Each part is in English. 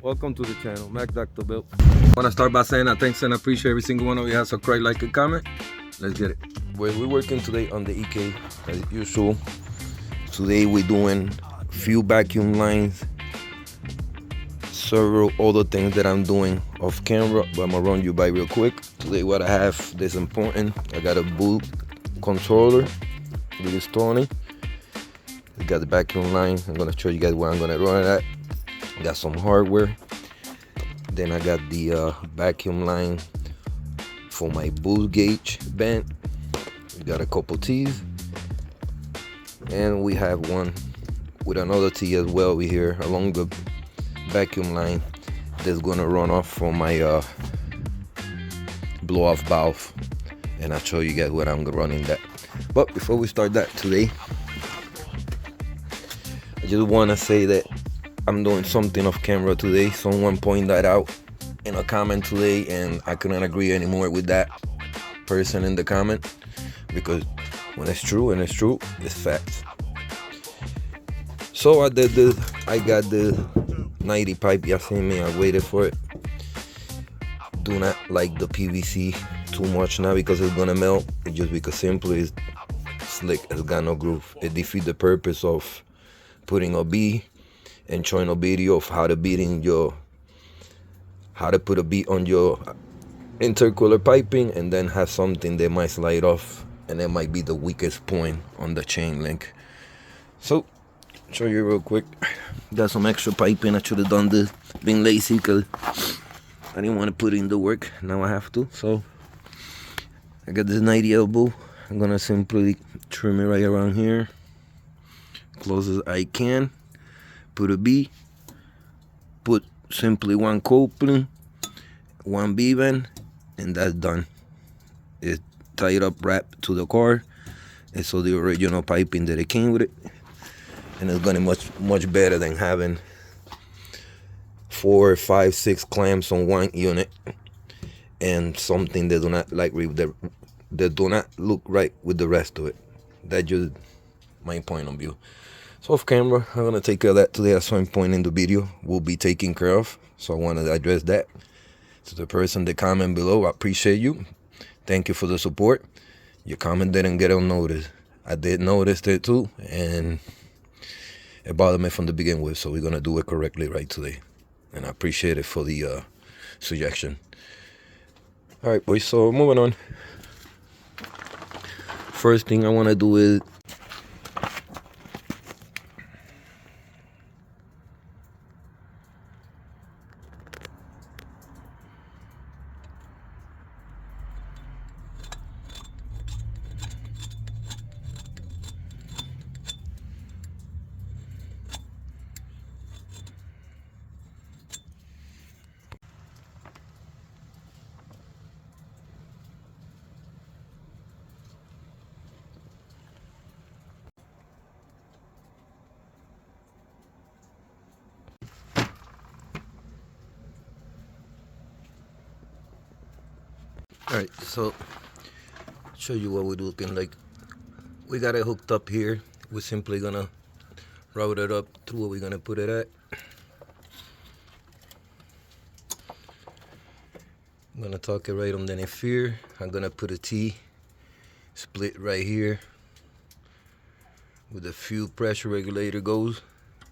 Welcome to the channel, Mac Dr. Bill. I want to start by saying thanks and I appreciate every single one of you has subscribed, like, and comment. Let's get it. We're working today on the EK as usual. Today we're doing few vacuum lines, several other things that I'm doing off camera, but I'm gonna run you by real quick. Today what I have that's important, I got a boot controller with this Tony. I got the vacuum line. I'm gonna show you guys where I'm gonna run it at. I got some hardware. Then I got the vacuum line for my boot gauge bent. We got a couple T's, and we have one with another T as well over here along the vacuum line that's gonna run off from my blow off valve, and I'll show you guys where I'm running that. But before we start that today, I just want to say that I'm doing something off camera today. Someone pointed that out in a comment today, and I couldn't agree anymore with that person in the comment, because when it's true, and it's true, it's facts. So I got the 90 pipe. You see me, I waited for it. Do not like the PVC too much now because it's gonna melt. It just because simply it's slick, it's got no groove. It defeats the purpose of putting a bead and showing a video of how to put a bead on your intercooler piping, and then have something that might slide off, and that might be the weakest point on the chain link. So show you real quick. Got some extra piping. I should have done this, being lazy because I didn't want to put in the work. Now I have to. So I got this 90 elbow. I'm gonna simply trim it right around here, close as I can. Put a B, put simply one coupling, one B-bend, and that's done. It's tied up, wrapped to the car. It's all the original piping that it came with it, and it's gonna be much better than having 4, 5, 6 clamps on one unit and something that do not look right with the rest of it. That's just my point of view. So off camera, I'm gonna take care of that today at some point in the video. Will be taken care of. So I want to address that. To the person that comment below, I appreciate you. Thank you for the support. Your comment didn't get unnoticed. I did notice it too, and it bothered me from the beginning with. So we're gonna do it correctly right today, and I appreciate it for the suggestion. All right, boys. So moving on. First thing I want to do is alright, so show you what we're looking like. We got it hooked up here. We're simply gonna route it up to where we're gonna put it at. I'm gonna tuck it right underneath here. I'm gonna put a T split right here with a few pressure regulator goes,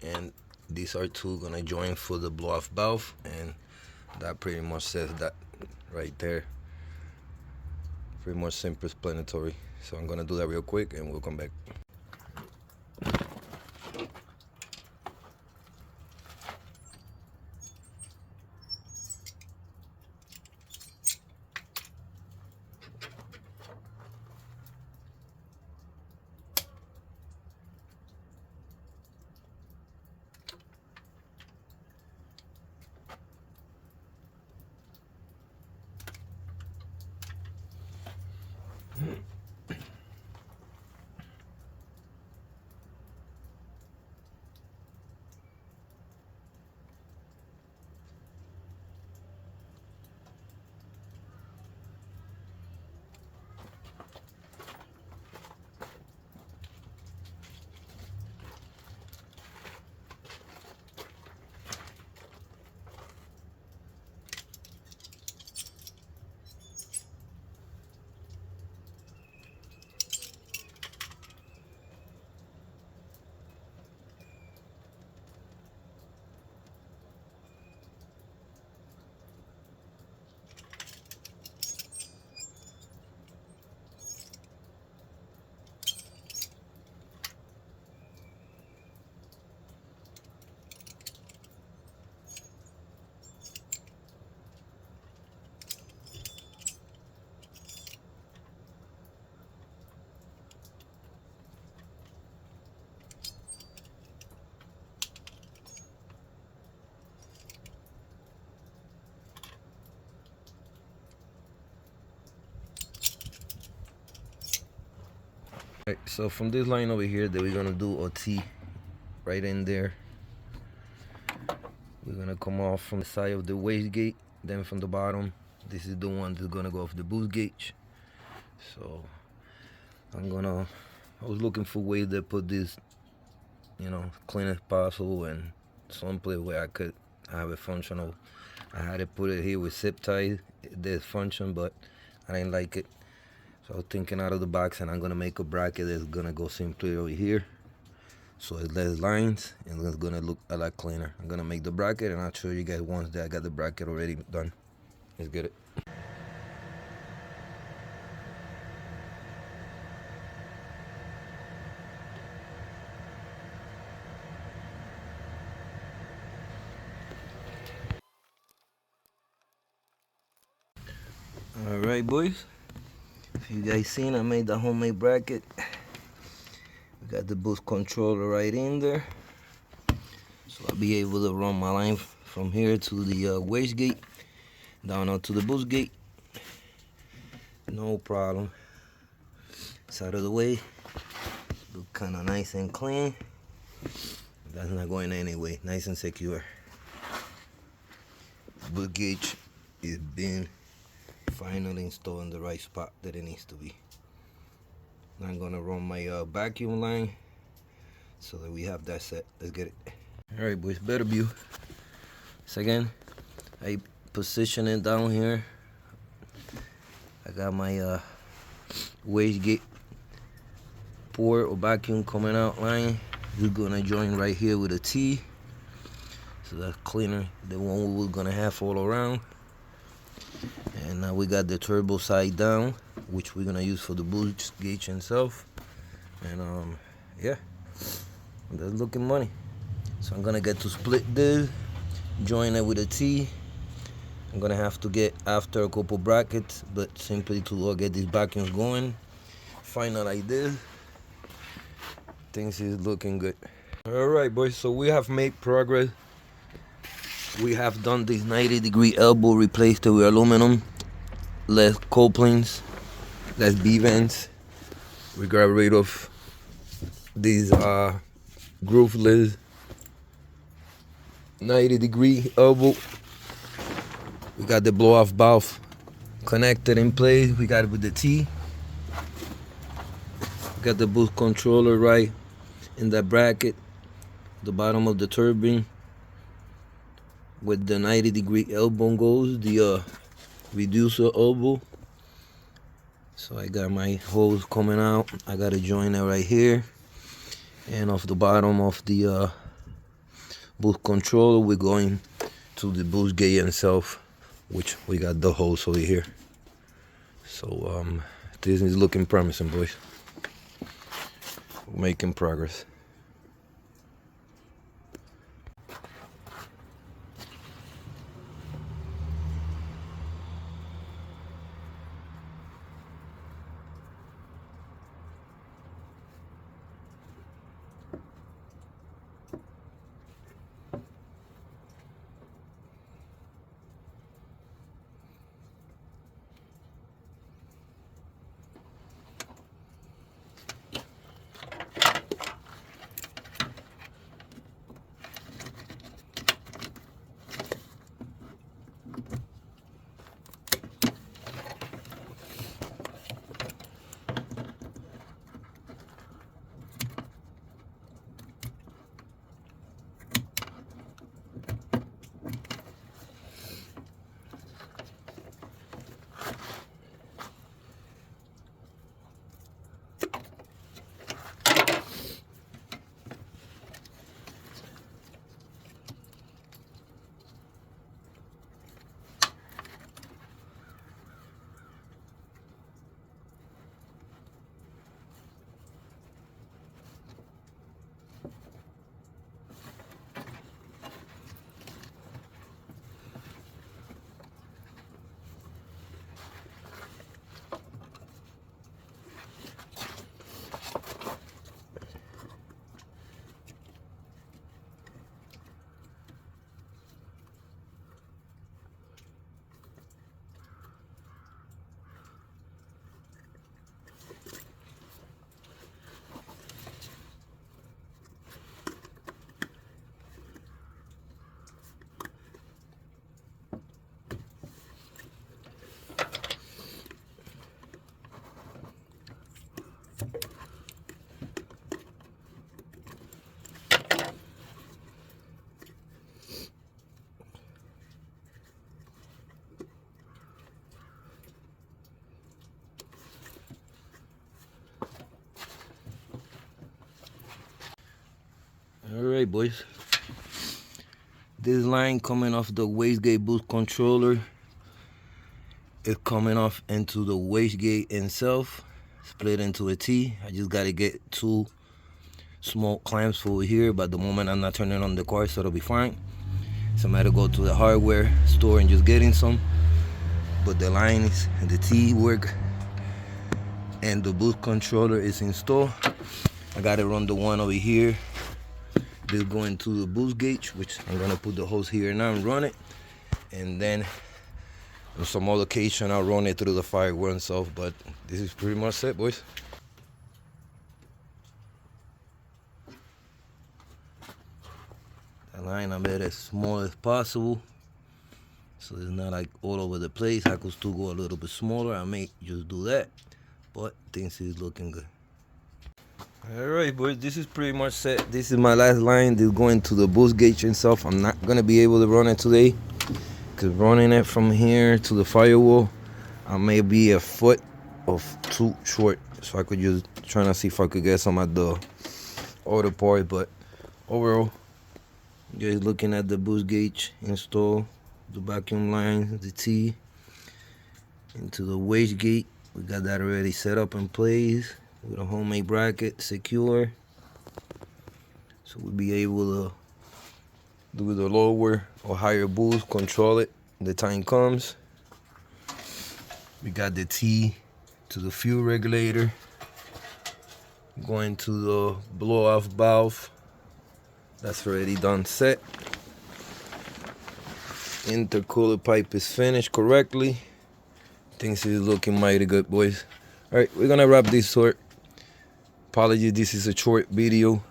and these are two gonna join for the blow off valve, and that pretty much says that right there. Pretty much self-explanatory. So I'm gonna do that real quick and we'll come back. Right, so from this line over here that we're gonna do a T right in there. We're gonna come off from the side of the wastegate, then from the bottom. This is the one that's gonna go off the boost gauge. So I was looking for ways to put this, clean as possible and someplace where I could have it functional. I had to put it here with zip ties. There's function, but I didn't like it. So I was thinking out of the box, and I'm gonna make a bracket that's gonna go simply over here. So it's less lines and it's gonna look a lot cleaner. I'm gonna make the bracket and I'll show you guys once that I got the bracket already done. Let's get it. Alright boys, if you guys seen, I made the homemade bracket. We got the boost controller right in there, so I'll be able to run my line from here to the wastegate, down onto the boost gate. No problem. It's out of the way. Look kind of nice and clean. That's not going anyway. Nice and secure. Boost gauge is being finally installed in the right spot that it needs to be. Now I'm gonna run my vacuum line so that we have that set. Let's get it. All right, boys, better view. So again, I position it down here. I got my wastegate port or vacuum coming out line. We're gonna join right here with a T, so that's cleaner than one we were gonna have all around. And now we got the turbo side down, which we're gonna use for the boost gauge itself. And yeah, that's looking money. So I'm gonna get to split this, join it with a T. I'm gonna have to get after a couple brackets, but simply to get these vacuums going. Final like this, things is looking good. All right, boys, so we have made progress. We have done this 90-degree elbow, replaced it with aluminum, less couplings, less B-vents. We got rid of these grooveless 90-degree elbow. We got the blow-off valve connected in place. We got it with the T. Got the boost controller right in that bracket, the bottom of the turbine. With the 90-degree elbow goes the reducer elbow. So I got my hose coming out. I got to join it right here. And off the bottom of the boost controller, we're going to the boost gauge itself, which we got the hose over here. So this is looking promising, boys. We're making progress. Alright, boys. This line coming off the wastegate boost controller is coming off into the wastegate itself, split into a T. I just gotta get 2 small clamps over here, but at the moment I'm not turning on the car, so it'll be fine. So I'm gonna go to the hardware store and just getting some. But the lines and the T work and the boost controller is installed. I gotta run the one over here. This going to the boost gauge, which I'm gonna put the hose here now and run it. And then on some other occasion I'll run it through the firewall itself, but this is pretty much it, boys. The line I made as small as possible, so it's not like all over the place. I could still go a little bit smaller. I may just do that, but things is looking good. Alright, boys, this is pretty much set. This is my last line. This is going to the boost gauge itself. I'm not gonna be able to run it today, because running it from here to the firewall, I may be a foot or 2 short. So I could just try to see if I could get some at the other part. But overall, you guys looking at the boost gauge install, the vacuum line, the T into the wastegate. We got that already set up in place with a homemade bracket, secure. So we'll be able to do the lower or higher boost, control it when the time comes. We got the T to the fuel regulator, going to the blowout valve. That's already done set. Intercooler pipe is finished correctly. Things is looking mighty good, boys. All right, we're gonna wrap this short. Apologies, this is a short video.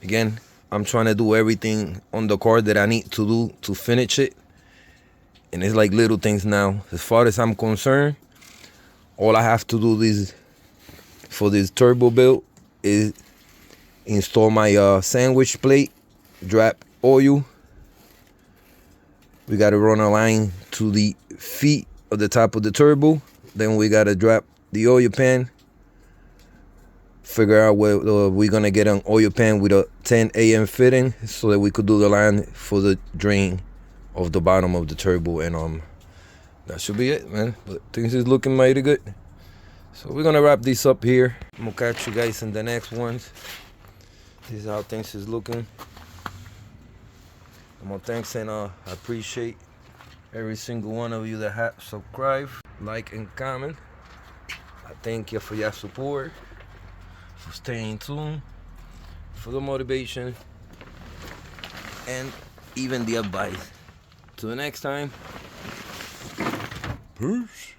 Again, I'm trying to do everything on the car that I need to do to finish it. And it's like little things now. As far as I'm concerned, all I have to do is, for this turbo build, is install my sandwich plate, drop oil. We gotta run a line to the feet of the top of the turbo. Then we gotta drop the oil pan. Figure out where we're gonna get an oil pan with a 10 AM fitting, so that we could do the line for the drain of the bottom of the turbo. And that should be it, man. But things is looking mighty good. So we're gonna wrap this up here. I'm gonna catch you guys in the next ones. This is how things is looking. I'm gonna thanks and I appreciate every single one of you that have subscribed, like, and comment. I thank you for your support, for staying tuned, for the motivation, and even the advice. Till the next time, peace.